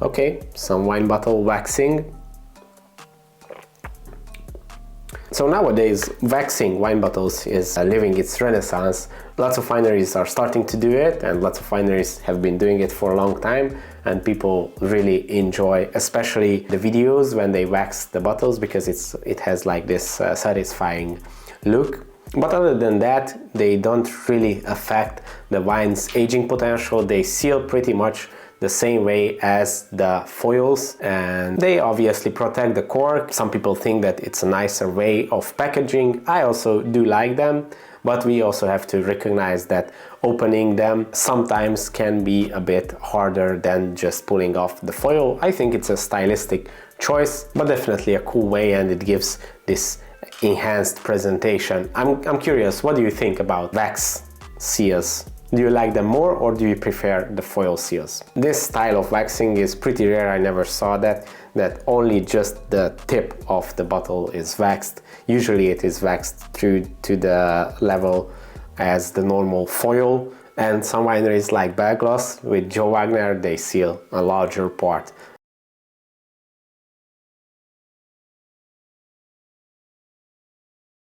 Okay, some wine bottle waxing. So nowadays, waxing wine bottles is living its renaissance. Lots of wineries are starting to do it, and lots of wineries have been doing it for a long time, and people really enjoy, especially the videos when they wax the bottles, because it has like this satisfying look. But other than that, they don't really affect the wine's aging potential. They seal pretty much the same way as the foils, and they obviously protect the cork. Some people think that it's a nicer way of packaging. I also do like them, but we also have to recognize that opening them sometimes can be a bit harder than just pulling off the foil. I think it's a stylistic choice, but definitely a cool way, and it gives this enhanced presentation. I'm curious, what do you think about wax seals? Do you like them more, or do you prefer the foil seals? This style of waxing is pretty rare. I never saw that only just the tip of the bottle is waxed. Usually it is waxed through to the level as the normal foil, and some wineries like Berglos with Joe Wagner, they seal a larger part